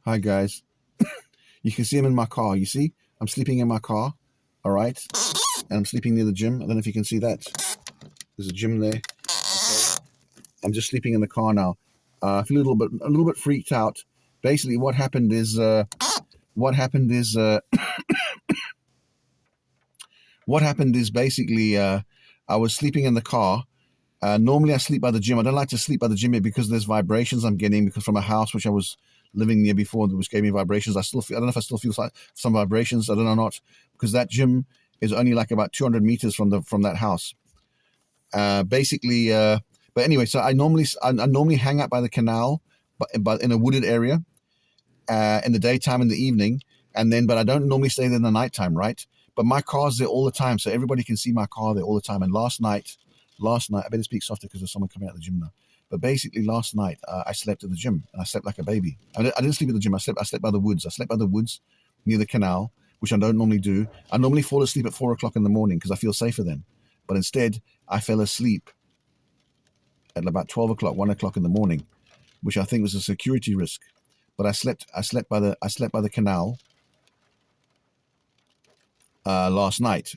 Hi guys. You can see him in my car. You see? I'm sleeping in my car. All right. And I'm sleeping near the gym. I don't know if you can see that. There's a gym there. Okay. I'm just sleeping in the car now. I feel a little bit freaked out. Basically, what happened is basically I was sleeping in the car. Normally I sleep by the gym. I don't like to sleep by the gym because there's vibrations I'm getting because from a house which I was living near before, which gave me vibrations. I don't know if I still feel some vibrations. I don't know, not because that gym is only like about 200 meters from that house. But anyway, so I normally hang out by the canal, but in a wooded area, in the daytime and the evening, but I don't normally stay there in the nighttime, right? But my car's there all the time, so everybody can see my car there all the time. And last night, I better speak softer because there's someone coming out of the gym now. But basically, last night I slept at the gym, and I slept like a baby. I didn't sleep at the gym. I slept by the woods. I slept by the woods near the canal, which I don't normally do. I normally fall asleep at 4 o'clock in the morning because I feel safer then. But instead, I fell asleep at about 12 o'clock, 1 o'clock in the morning, which I think was a security risk. But I slept by the canal last night.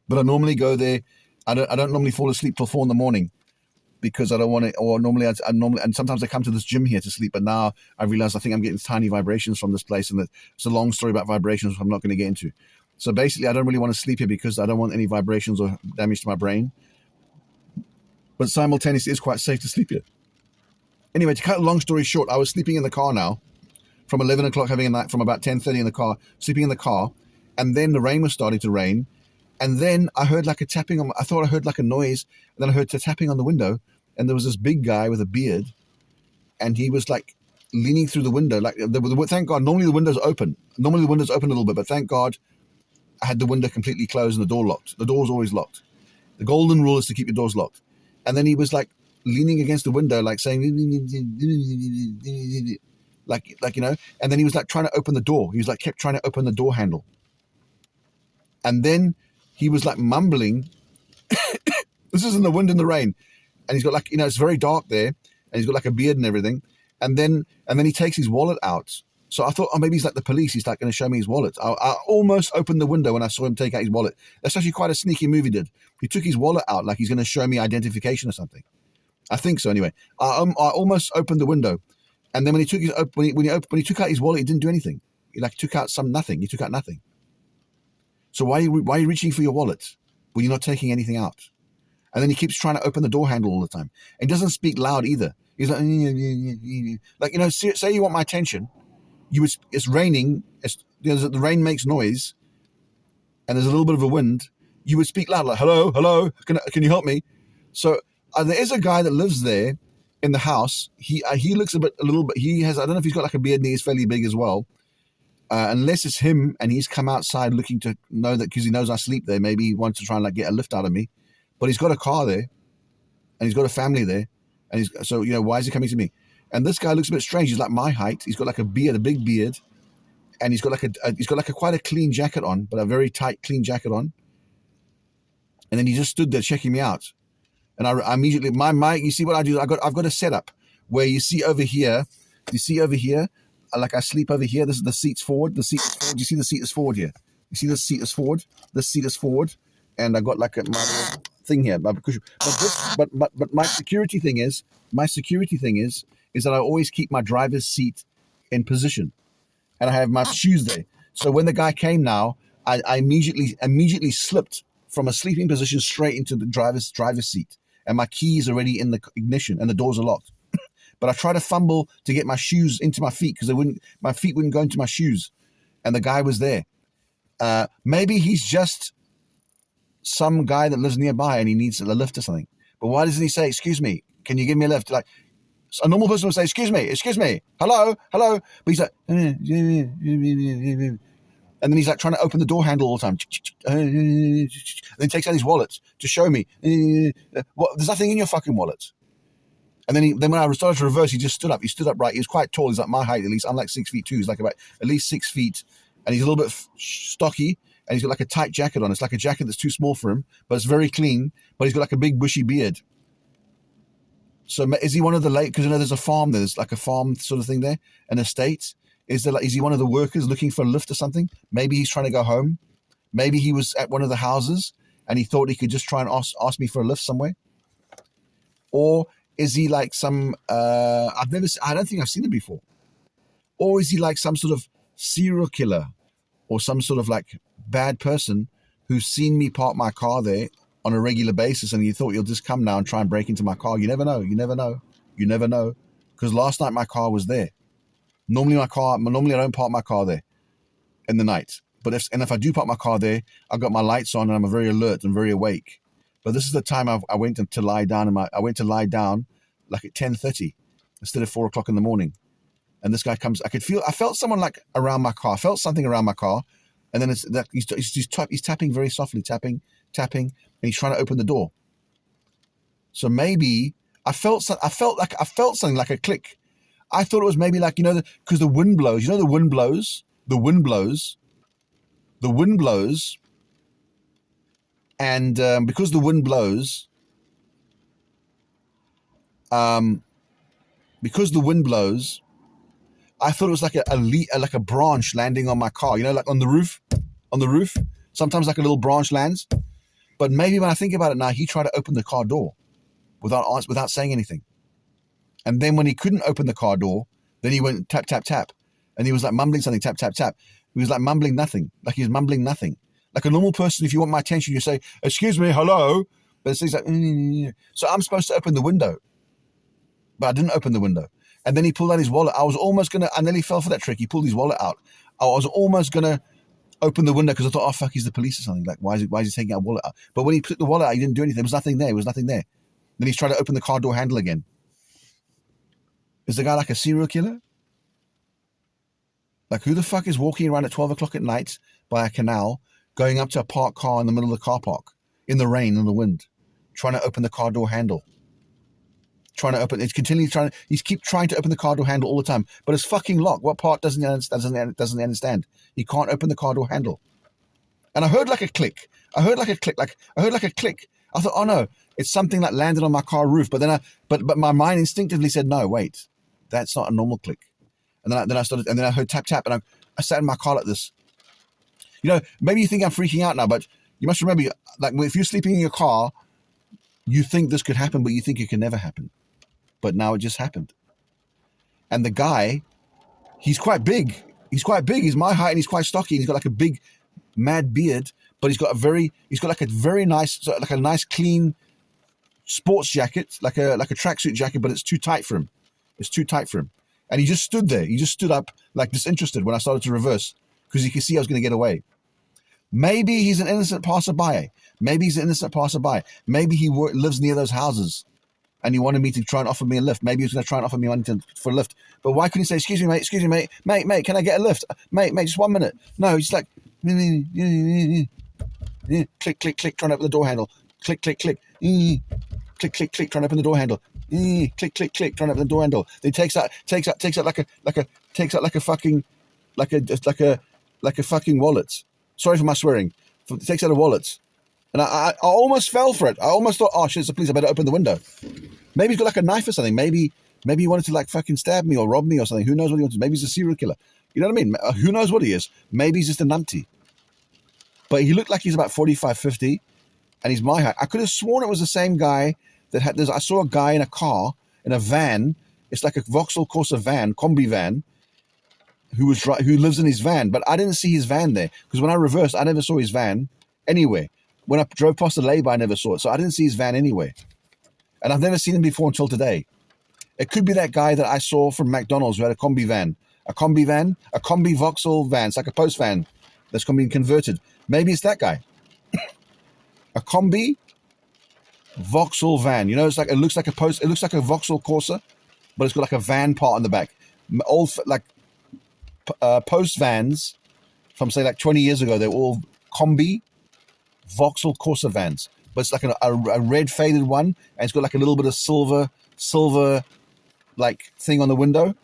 But I normally go there. I don't normally fall asleep till 4 in the morning because I don't want to. Or normally, and sometimes I come to this gym here to sleep. But now I realize I think I'm getting tiny vibrations from this place, and it's a long story about vibrations which I'm not going to get into. So basically, I don't really want to sleep here because I don't want any vibrations or damage to my brain. But simultaneously, it's quite safe to sleep here. Anyway, to cut a long story short, I was sleeping in the car now from 11 o'clock, having a night from about 10:30 in the car, sleeping in the car. And then the rain was starting to rain. And then I heard like a tapping I thought I heard like a noise. And then I heard a tapping on the window. And there was this big guy with a beard. And he was like leaning through the window. Thank God, normally the window's open. Normally the window's open a little bit, but thank God I had the window completely closed and the door locked. The door was always locked. The golden rule is to keep your doors locked. And then he was like leaning against the window, like saying, like, you know, and then he was like trying to open the door. He was like, kept trying to open the door handle. And then he was like mumbling, this is in the wind and the rain. And he's got like, you know, it's very dark there. And he's got like a beard and everything. And then he takes his wallet out. So I thought, oh, maybe he's like the police. He's like going to show me his wallet. I almost opened the window when I saw him take out his wallet. That's actually quite a sneaky move he did. He took his wallet out like he's going to show me identification or something. I think so anyway. I almost opened the window. And then when he took out his wallet, he didn't do anything. He like took out nothing. He took out nothing. So why are you reaching for your wallet when you're not taking anything out? And then he keeps trying to open the door handle all the time. And he doesn't speak loud either. He's like, you know, say you want my attention. It's raining. The rain makes noise, and there's a little bit of a wind. You would speak loud, like, hello, can you help me? So there is a guy that lives there in the house. He looks a little bit. He has, I don't know if he's got like a beard and he's fairly big as well. Unless it's him and he's come outside looking to know that because he knows I sleep there. Maybe he wants to try and like get a lift out of me. But he's got a car there, and he's got a family there, and so you know, why is he coming to me? And this guy looks a bit strange. He's like my height. He's got like a big beard, and he's got like quite a clean jacket on, but a very tight, clean jacket on. And then he just stood there checking me out, and I immediately you see what I do? I've got a setup where you see over here, like I sleep over here. This is the seats forward. The seat is forward. You see the seat is forward here. You see the seat is forward. This seat is forward, and I got like my little thing here. But my security thing is that I always keep my driver's seat in position, and I have my shoes there. So when the guy came now, I immediately slipped from a sleeping position straight into the driver's seat, and my key is already in the ignition, and the doors are locked. But I tried to fumble to get my shoes into my feet because my feet wouldn't go into my shoes, and the guy was there. Maybe he's just some guy that lives nearby and he needs a lift or something. But why doesn't he say, excuse me, can you give me a lift? Like a normal person would say, excuse me, hello. But he's like, and then he's like trying to open the door handle all the time. And then he takes out his wallet to show me, there's nothing in your fucking wallet. And then when I started to reverse, he just stood up. He stood up right. He was quite tall. He's like my height, at least. I'm like 6'2". He's like about at least 6 feet. And he's a little bit stocky. And he's got like a tight jacket on. It's like a jacket that's too small for him, but it's very clean. But he's got like a big bushy beard. So is he one of the late? Because there's a farm there. There's like a farm sort of thing there, an estate. Is he one of the workers looking for a lift or something? Maybe he's trying to go home. Maybe he was at one of the houses and he thought he could just try and ask me for a lift somewhere. Or is he like some? I don't think I've seen him before. Or is he like some sort of serial killer or some sort of like bad person who's seen me park my car there on a regular basis and you thought you'll just come now and try and break into my car? You never know. You never know. You never know. Because last night my car was there. Normally I don't park my car there in the night. But if I do park my car there, I've got my lights on and I'm very alert and very awake. But this is the time I went to lie down I went to lie down like at 10:30 instead of 4 o'clock in the morning. And this guy comes. I felt someone like around my car. I felt something around my car, and then he's tapping very softly, tapping, and he's trying to open the door. So maybe I felt something like a click. I thought it was maybe like because the wind blows. The wind blows. The wind blows. The wind blows. And because the wind blows, I thought it was like a branch landing on my car, like on the roof. Sometimes like a little branch lands. But maybe when I think about it now, he tried to open the car door without saying anything. And then when he couldn't open the car door, then he went tap, tap, tap. And he was like mumbling something, tap, tap, tap. He was like mumbling nothing, like he was mumbling nothing. Like a normal person, if you want my attention, you say, "Excuse me, hello." But it's like, So I'm supposed to open the window. But I didn't open the window. And then he pulled out his wallet. I nearly fell for that trick. He pulled his wallet out. I was almost going to open the window because I thought, oh, fuck, he's the police or something. Like, why is he taking our wallet out? But when he took the wallet out, he didn't do anything. There was nothing there. Then he's trying to open the car door handle again. Is the guy like a serial killer? Like, who the fuck is walking around at 12 o'clock at night by a canal, going up to a parked car in the middle of the car park, in the rain and the wind, trying to open the car door handle? He's keep trying to open the car door handle all the time, but it's fucking locked. What part doesn't he understand? He can't open the car door handle. And I heard like a click. I heard like a click. I thought, oh no, it's something that landed on my car roof. But then but my mind instinctively said, no, wait, that's not a normal click. And then I heard tap tap, and I sat in my car like this. Maybe you think I'm freaking out now, but you must remember, like, if you're sleeping in your car, you think this could happen, but you think it can never happen. But now it just happened. And the guy, he's quite big. He's my height, and he's quite stocky. And he's got like a big, mad beard, but he's got like a very nice, like a nice clean sports jacket, like a tracksuit jacket, but it's too tight for him. And he just stood there. He just stood up, like disinterested when I started to reverse, because he could see I was going to get away. Maybe he's an innocent passerby. Maybe he lives near those houses, and he wanted me to try and offer me a lift. Maybe he was going to try and offer me money for a lift. But why couldn't he say, excuse me, mate, can I get a lift? Mate, just 1 minute. No, he's like, click, click, click, trying to open the door handle. Click, click, click, click, click, click, trying to open the door handle. Click, click, click, trying to open the door handle. Then takes out like a fucking wallet. Sorry for my swearing. Takes out a wallet. And I almost fell for it. I almost thought, oh shit, it's a police, I better open the window. Maybe he's got like a knife or something. Maybe he wanted to like fucking stab me or rob me or something. Who knows what he wants? Maybe he's a serial killer. You know what I mean? Who knows what he is? Maybe he's just a numpty. But he looked like he's about 45, 50, and he's my height. I could have sworn it was the same guy that had this. I saw a guy in a car, in a van. It's like a Vauxhall Corsa van, combi van, who lives in his van. But I didn't see his van there, because when I reversed, I never saw his van anywhere. When I drove past the lay-by, I never saw it. So I didn't see his van anywhere. And I've never seen him before until today. It could be that guy that I saw from McDonald's who had a combi van. A combi Vauxhall van. It's like a post van that's being converted. Maybe it's that guy. A combi Vauxhall van. It looks like a Vauxhall Corsa, but it's got like a van part on the back. Old, like, post vans from, say, like 20 years ago, they were all combi Vauxhall Corsa vans, but it's like a red faded one, and it's got like a little bit of silver like thing on the window.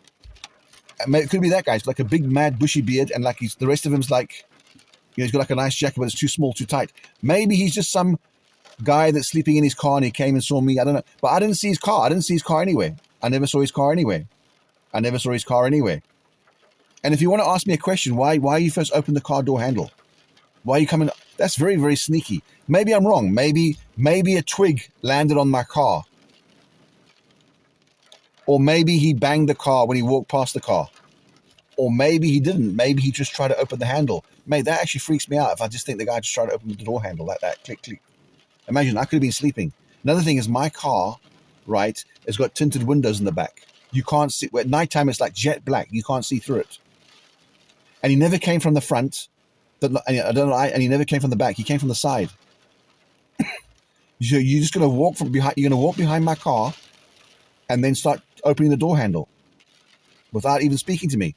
It could be that guy. It's like a big mad bushy beard, and like the rest of him's like, he's got like a nice jacket, but it's too small, too tight. Maybe he's just some guy that's sleeping in his car and he came and saw me. I don't know. But I didn't see his car. I didn't see his car anywhere. I never saw his car anywhere. I never saw his car anywhere. And if you want to ask me a question, why you first opened the car door handle? Why are you coming? That's very, very sneaky. Maybe I'm wrong. Maybe a twig landed on my car. Or maybe he banged the car when he walked past the car. Or maybe he didn't. Maybe he just tried to open the handle. Mate, that actually freaks me out if I just think the guy just tried to open the door handle like that. Click, click. Imagine, I could have been sleeping. Another thing is my car, right, has got tinted windows in the back. You can't see. At nighttime, it's like jet black. You can't see through it. And he never came from the front. And he never came from the back. He came from the side. You're just going to walk from behind. You're going to walk behind my car and then start opening the door handle without even speaking to me.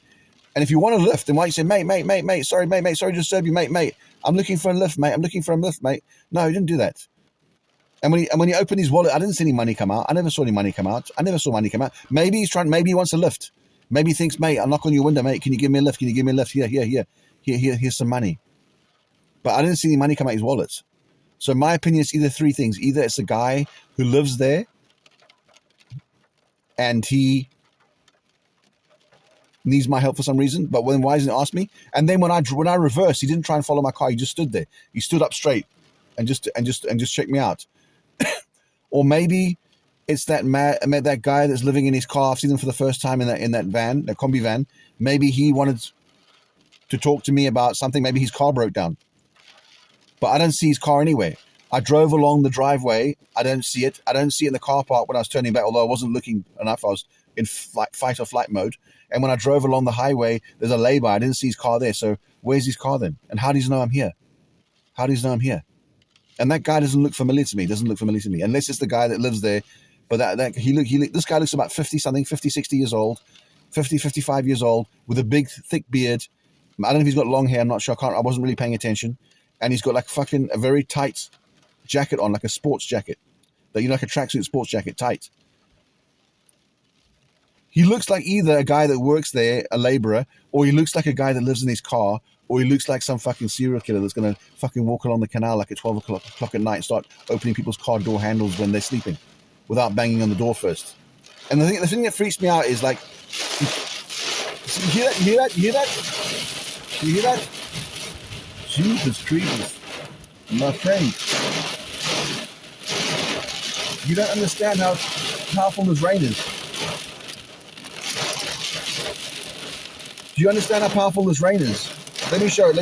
And if you want a lift, then why you say, mate, sorry to disturb you, mate, I'm looking for a lift, mate. No, he didn't do that. And when he opened his wallet, I didn't see any money come out. I never saw any money come out. Maybe he wants a lift. Maybe he thinks, mate, I'll knock on your window, mate. Can you give me a lift? Here's some money. But I didn't see any money come out of his wallet. So my opinion is either three things. Either it's a guy who lives there and he needs my help for some reason, but why doesn't he ask me? And then when I reversed, he didn't try and follow my car. He just stood there. He stood up straight and just checked me out. Or maybe it's that guy that's living in his car. I've seen him for the first time in that van, that combi van. Maybe he wanted to talk to me about something. Maybe his car broke down. But I don't see his car anywhere. I drove along the driveway. I don't see it. I don't see it in the car park when I was turning back, although I wasn't looking enough. I was in fight or flight mode. And when I drove along the highway, there's a lay-by. I didn't see his car there. So where's his car then? And how does he know I'm here? And that guy doesn't look familiar to me. Unless it's the guy that lives there. But this guy looks about 50-something, 50, 60 years old, 50, 55 years old, with a big, thick beard. I don't know if he's got long hair. I'm not sure. I wasn't really paying attention. And he's got like a very tight jacket on, like a sports jacket. Like a tracksuit sports jacket, tight. He looks like either a guy that works there, a laborer, or he looks like a guy that lives in his car, or he looks like some fucking serial killer that's going to fucking walk along the canal like at 12 o'clock at night and start opening people's car door handles when they're sleeping without banging on the door first. And the thing that freaks me out is like, you hear that? Jesus Christ, my friend. You don't understand how powerful this rain is. Do you understand how powerful this rain is? Let me show it.